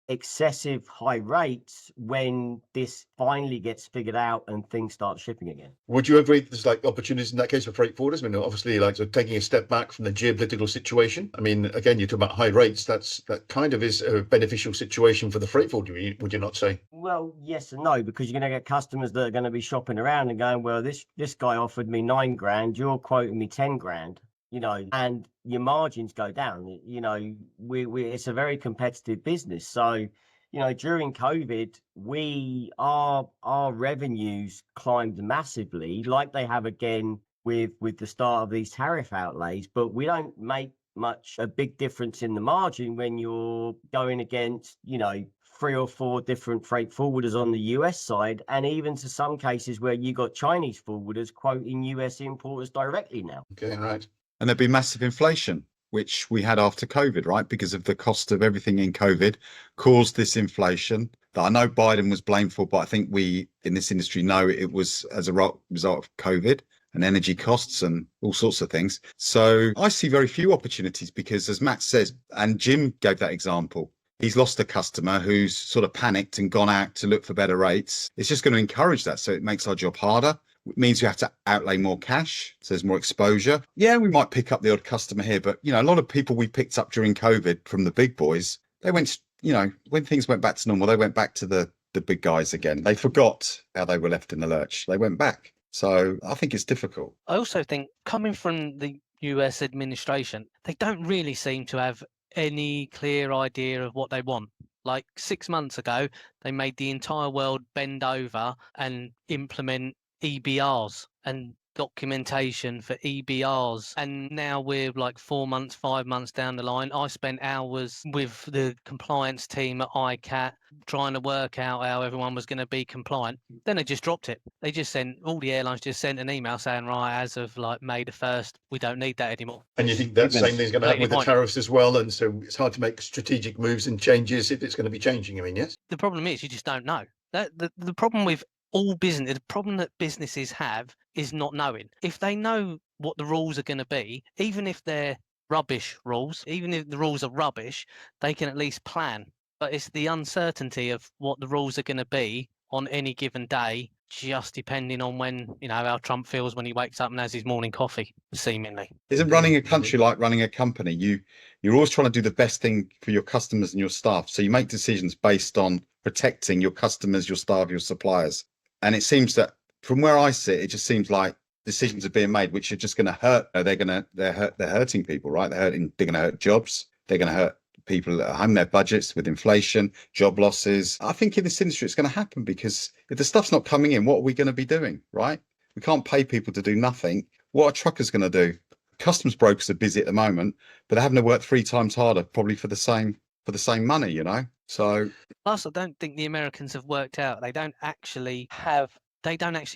excessive high rates when this finally gets figured out and things start shipping again. Would you agree that there's like opportunities in that case for freight forwarders? I mean, obviously, like, so taking a step back from the geopolitical situation. I mean, again, you talk about high rates. That kind of is a beneficial situation for the freight forwarder. Would you not say? Well, yes and no, because you're going to get customers that are going to be shopping around and going, well, this guy offered me 9 grand, you're quoting me 10 grand. And your margins go down. It's a very competitive business. So, during COVID, our revenues climbed massively, like they have again with the start of these tariff outlays, but we don't make a big difference in the margin when you're going against, 3 or 4 different freight forwarders on the US side, and even to some cases where you got Chinese forwarders quoting US importers directly now. Okay, right. And there'd be massive inflation, which we had after COVID, right? Because of the cost of everything in COVID caused this inflation that I know Biden was blamed for, but I think we in this industry know it was as a result of COVID and energy costs and all sorts of things. So I see very few opportunities because, as Matt says, and Jim gave that example, he's lost a customer who's sort of panicked and gone out to look for better rates. It's just going to encourage that. So it makes our job harder. It means you have to outlay more cash, so there's more exposure. Yeah, we might pick up the odd customer here, but a lot of people we picked up during COVID from the big boys, they went, when things went back to normal, they went back to the big guys again. They forgot how they were left in the lurch. They went back. So I think it's difficult. I also think, coming from the US administration, they don't really seem to have any clear idea of what they want. Like 6 months ago, they made the entire world bend over and implement EBRs and documentation for EBRs. And now we're like 4 months, 5 months down the line. I spent hours with the compliance team at ICAT trying to work out how everyone was going to be compliant. Then they just dropped it. They just all the airlines just sent an email saying, right, as of like May the 1st, we don't need that anymore. And you think that same thing's going to happen with the tariffs as well? And so it's hard to make strategic moves and changes if it's going to be changing. I mean, yes. The problem is you just don't know. The problem with all business, the problem that businesses have is not knowing. If they know what the rules are going to be, even if they're rubbish rules, even if the rules are rubbish, they can at least plan. But it's the uncertainty of what the rules are going to be on any given day, just depending on when, how Trump feels when he wakes up and has his morning coffee, seemingly. Isn't running a country like running a company? You're always trying to do the best thing for your customers and your staff. So you make decisions based on protecting your customers, your staff, your suppliers. And it seems that from where I sit, it just seems like decisions are being made which are just going to hurt. They're hurting people, right? They're going to hurt jobs. They're going to hurt people at home, their budgets, with inflation, job losses. I think in this industry it's going to happen, because if the stuff's not coming in, what are we going to be doing, right? We can't pay people to do nothing. What are truckers going to do? Customs brokers are busy at the moment, but they're having to work 3 times harder, probably for the same money, So plus, I don't think the Americans have worked out. They don't actually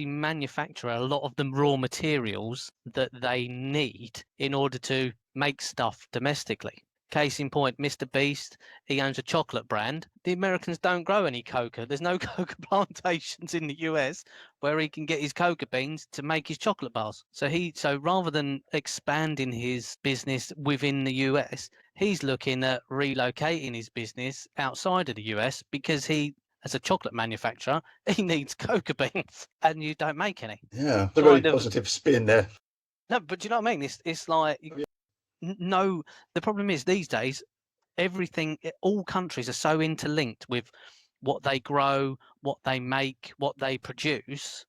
manufacture a lot of the raw materials that they need in order to make stuff domestically. Case in point, Mr. Beast, he owns a chocolate brand. The Americans don't grow any coca. There's no coca plantations in the US where he can get his coca beans to make his chocolate bars. So rather than expanding his business within the US, he's looking at relocating his business outside of the US because he, as a chocolate manufacturer, he needs coca beans and you don't make any. Yeah, a very Kind of- positive spin there. No, but do you know what I mean? It's like no. The problem is these days, everything, all countries are so interlinked with what they grow, what they make, what they produce,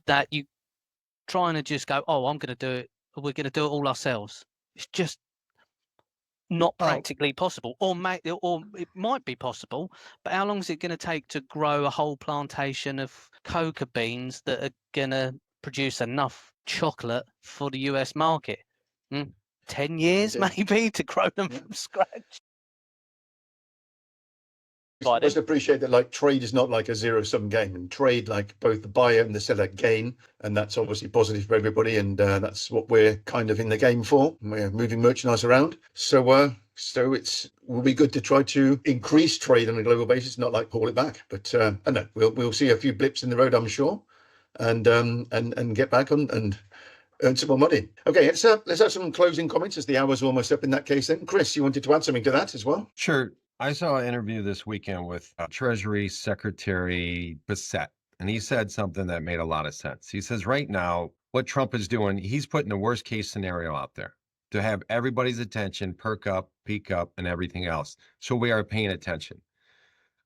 that you trying to just go, oh, I'm going to do it. We're going to do it all ourselves. It's just not Well- practically possible, or it might be possible, but how long is it going to take to grow a whole plantation of coca beans that are going to produce enough chocolate for the US market? 10 years Indeed. maybe to grow them Yeah. from scratch. You must appreciate that, like, trade is not like a zero-sum game, and trade, like, both the buyer and the seller gain, and that's obviously positive for everybody, and that's what we're kind of in the game for. We're moving merchandise around, so it will be good to try to increase trade on a global basis, not like pull it back. But I know we'll see a few blips in the road, I'm sure, and get back on and earn some more money. Okay, let's have some closing comments as the hour's almost up in that case. Then, Chris, you wanted to add something to that as well? Sure. I saw an interview this weekend with Treasury Secretary Bissett, and he said something that made a lot of sense. He says right now, what Trump is doing, he's putting the worst case scenario out there to have everybody's attention perk up, peak up, and everything else. So we are paying attention.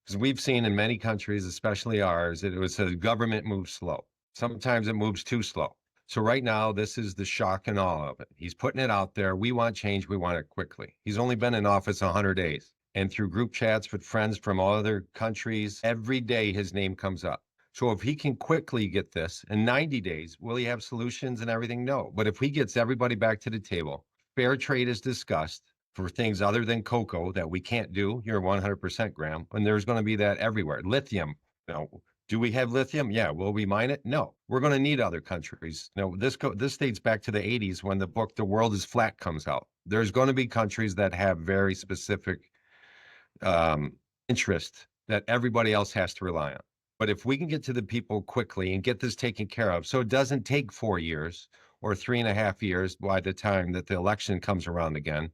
Because we've seen in many countries, especially ours, it was the government moves slow. Sometimes it moves too slow. So right now, this is the shock and awe of it. He's putting it out there. We want change. We want it quickly. He's only been in office 100 days. And through group chats with friends from all other countries, every day his name comes up. So if he can quickly get this in 90 days, will he have solutions and everything? No. But if he gets everybody back to the table, fair trade is discussed for things other than cocoa that we can't do. You're 100% Graham. And there's going to be that everywhere. Lithium, do we have lithium? Yeah. Will we mine it? No. We're going to need other countries. This dates back to the 80s when the book The World is Flat comes out. There's going to be countries that have very specific interest that everybody else has to rely on. But if we can get to the people quickly and get this taken care of, so it doesn't take 4 years or 3.5 years by the time that the election comes around again,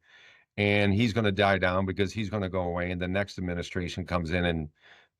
and he's going to die down because he's going to go away, and the next administration comes in and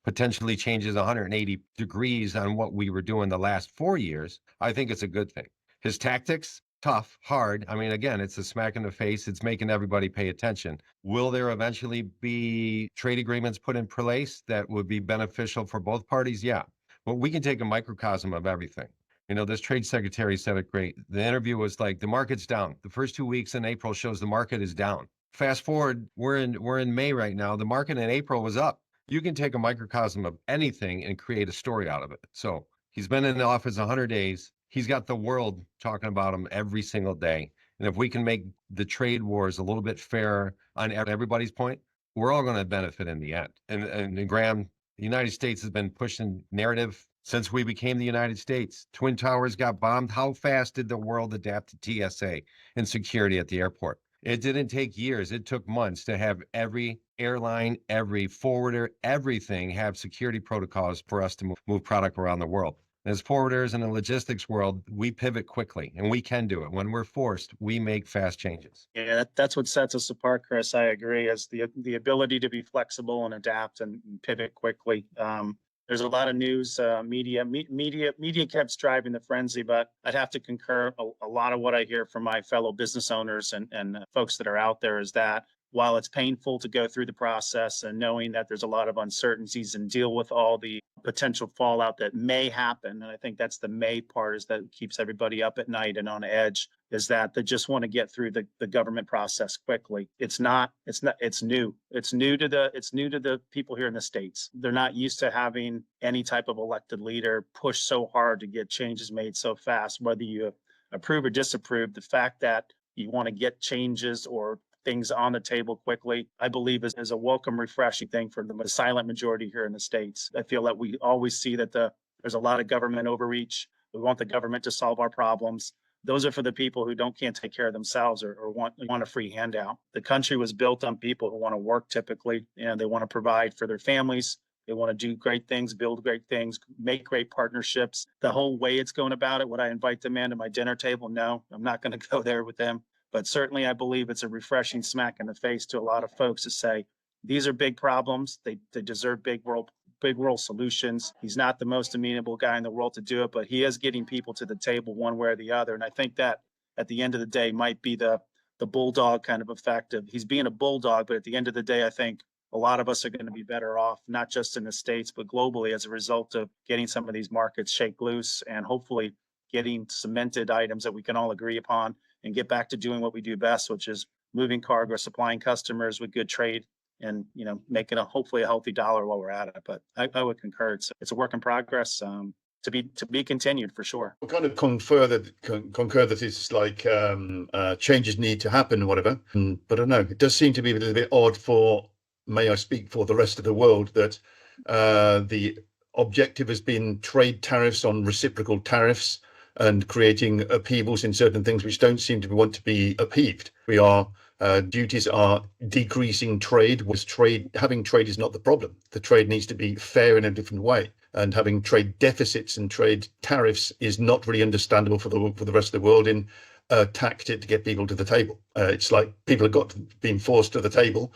potentially changes 180 degrees on what we were doing the last 4 years, I think it's a good thing. His tactics, tough, hard. I mean, again, it's a smack in the face. It's making everybody pay attention. Will there eventually be trade agreements put in place that would be beneficial for both parties? Yeah. But we can take a microcosm of everything. This trade secretary said it great. The interview was like, the market's down. The first 2 weeks in April shows the market is down. Fast forward, we're in May right now. The market in April was up. You can take a microcosm of anything and create a story out of it. So he's been in the office 100 days. He's got the world talking about him every single day. And if we can make the trade wars a little bit fairer on everybody's point, we're all going to benefit in the end. And Graham, the United States has been pushing narrative since we became the United States. Twin Towers got bombed. How fast did the world adapt to TSA and security at the airport? It didn't take years. It took months to have every airline, every forwarder, everything have security protocols for us to move product around the world. As forwarders in the logistics world, we pivot quickly, and we can do it. When we're forced, we make fast changes. Yeah, that's what sets us apart, Chris. I agree, is the ability to be flexible and adapt and pivot quickly. There's a lot of news, media kept driving the frenzy, but I'd have to concur. A lot of what I hear from my fellow business owners and folks that are out there is that while it's painful to go through the process and knowing that there's a lot of uncertainties and deal with all the potential fallout that may happen, and I think that's the may part, is that keeps everybody up at night and on edge, is that they just want to get through the government process quickly. It's new. It's new to the people here in the States. They're not used to having any type of elected leader push so hard to get changes made so fast, whether you approve or disapprove. The fact that you want to get changes or things on the table quickly, I believe is a welcome, refreshing thing for the silent majority here in the States. I feel that we always see that there's a lot of government overreach. We want the government to solve our problems. those are for the people who can't take care of themselves or want a free handout. The country was built on people who want to work typically, and they want to provide for their families. They want to do great things, build great things, make great partnerships. The whole way it's going about it, would I invite them in to my dinner table? No, I'm not going to go there with them. But certainly I believe it's a refreshing smack in the face to a lot of folks to say, these are big problems. They deserve big world solutions. He's not the most amenable guy in the world to do it, but he is getting people to the table one way or the other. And I think that at the end of the day might be the bulldog kind of effect of he's being a bulldog, but at the end of the day, I think a lot of us are going to be better off, not just in the States, but globally as a result of getting some of these markets shake loose and hopefully getting cemented items that we can all agree upon and get back to doing what we do best, which is moving cargo, supplying customers with good trade and, making hopefully a healthy dollar while we're at it. But I would concur. It's a work in progress. To be continued for sure. We'll kind of concur that it's like changes need to happen or whatever. But I don't know, it does seem to be a little bit odd for, may I speak for the rest of the world, that the objective has been trade tariffs on reciprocal tariffs and creating upheavals in certain things which don't seem to want to be upheaved. Duties are decreasing trade, was having trade is not the problem. The trade needs to be fair in a different way. And having trade deficits and trade tariffs is not really understandable for the rest of the world in a tactic to get people to the table. It's like people have been forced to the table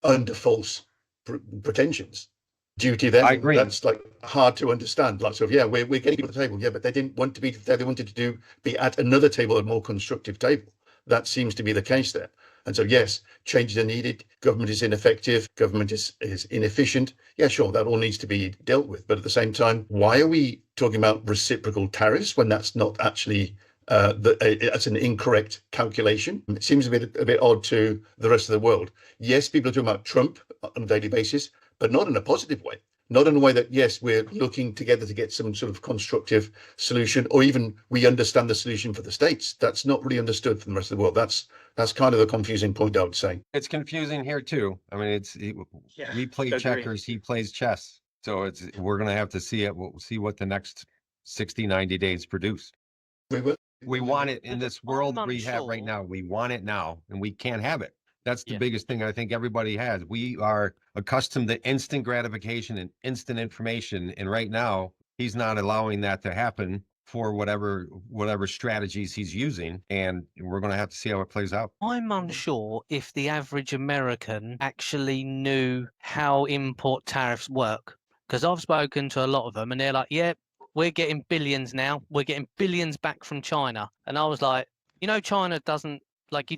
under false pretensions. Duty then, I agree. That's like hard to understand. Like, so yeah, we're getting people to the table, yeah, but they didn't want to be there. They wanted to be at another table, a more constructive table. That seems to be the case there. And so, yes, changes are needed. Government is ineffective. Government is inefficient. Yeah, sure, that all needs to be dealt with. But at the same time, why are we talking about reciprocal tariffs when that's not actually that's an incorrect calculation? It seems a bit odd to the rest of the world. Yes, people are talking about Trump on a daily basis, but not in a positive way. Not in a way that, yes, we're looking together to get some sort of constructive solution, or even we understand the solution for the States. That's not really understood from the rest of the world. That's kind of the confusing point, I would say. It's confusing here too. I mean, we play agree. checkers, he plays chess. So we're going to have to see what the next 60, 90 days produce. We want it in this world we have right now. We want it now, and we can't have it. That's the biggest thing I think everybody has. We are accustomed to instant gratification and instant information. And right now, he's not allowing that to happen for whatever strategies he's using. And we're going to have to see how it plays out. I'm unsure if the average American actually knew how import tariffs work, because I've spoken to a lot of them and they're like, yeah, we're getting billions now. We're getting billions back from China. And I was like, China doesn't, like,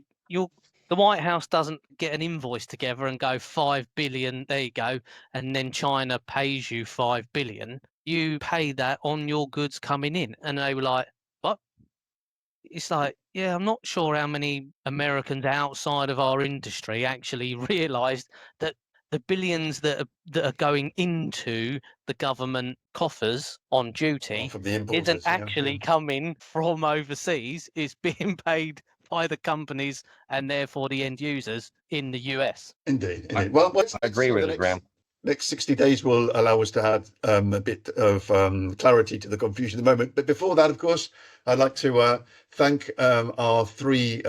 the White House doesn't get an invoice together and go 5 billion, there you go, and then China pays you 5 billion. You pay that on your goods coming in. And they were like, what? It's like, yeah, I'm not sure how many Americans outside of our industry actually realised that the billions that are going into the government coffers on duty From the importers, isn't actually coming from overseas. It's being paid by the companies and therefore the end users in the US. Indeed. Well, I agree with it, Graham. Next 60 days will allow us to have a bit of clarity to the confusion at the moment. But before that, of course, I'd like to thank our three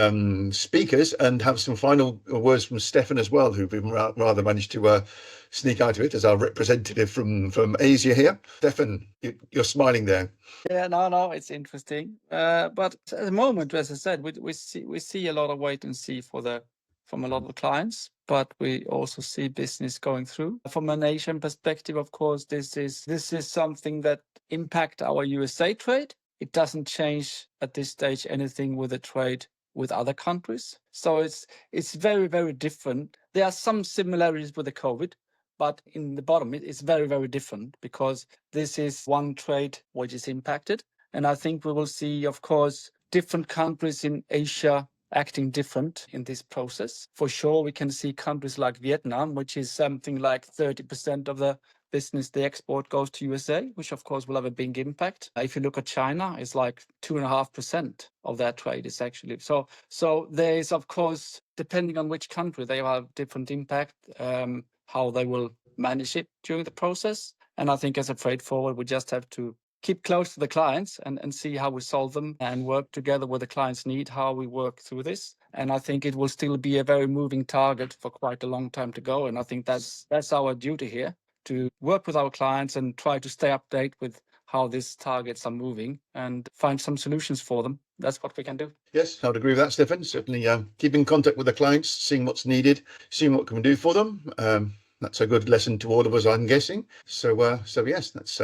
speakers and have some final words from Stefan as well, who've been rather managed to sneak out of it as our representative from Asia here. Stefan, you're smiling there. Yeah, no, it's interesting. But at the moment, as I said, we see a lot of wait and see from a lot of clients, but we also see business going through. From an Asian perspective, of course, this is something that impact our USA trade. It doesn't change at this stage anything with the trade with other countries. So it's very, very different. There are some similarities with the COVID, but in the bottom, it's very, very different because this is one trade which is impacted. And I think we will see, of course, different countries in Asia acting different in this process. For sure, we can see countries like Vietnam, which is something like 30% of the business they export goes to USA, which of course will have a big impact. If you look at China, it's like 2.5% of their trade is actually. So there is, of course, depending on which country, they have different impact, how they will manage it during the process. And I think as a freight forward, we just have to keep close to the clients and see how we solve them and work together with the clients' need, how we work through this. And I think it will still be a very moving target for quite a long time to go. And I think that's our duty here, to work with our clients and try to stay updated with how these targets are moving and find some solutions for them. That's what we can do. Yes, I'd agree with that, Stefan. Certainly keep in contact with the clients, seeing what's needed, seeing what can we do for them. That's a good lesson to all of us, I'm guessing. So yes, that's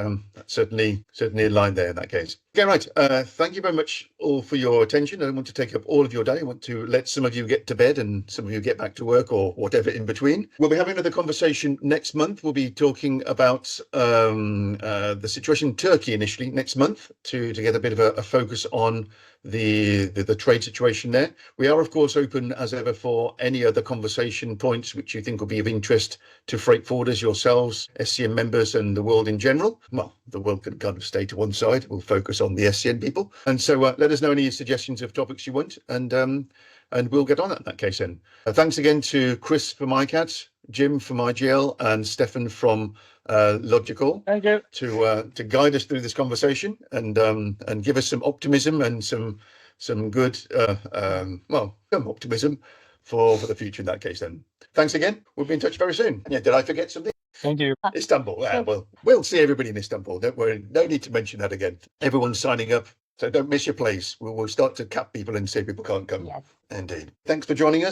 certainly in line there in that case. Okay, right. Thank you very much all for your attention. I don't want to take up all of your day. I want to let some of you get to bed and some of you get back to work or whatever in between. We'll be having another conversation next month. We'll be talking about the situation in Turkey initially next month to get a bit of a focus on the trade situation there. We are, of course, open as ever for any other conversation points which you think will be of interest to freight forwarders, yourselves, SCN members, and the world in general. Well, the world can kind of stay to one side. We'll focus on the SCN people. And so let us know any suggestions of topics you want, and we'll get on that in that case then. Thanks again to Chris from ICAT, Jim from IGL, and Stefan from Logical. Thank you. To guide us through this conversation and give us some optimism and some good some optimism for the future in that case then. Thanks again. We'll be in touch very soon. Yeah, did I forget something? Thank you. Istanbul. Well, we'll see everybody in Istanbul. Don't worry. No need to mention that again. Everyone's signing up. So don't miss your place. We'll start to cap people and say people can't come. Yes. Indeed. Thanks for joining us.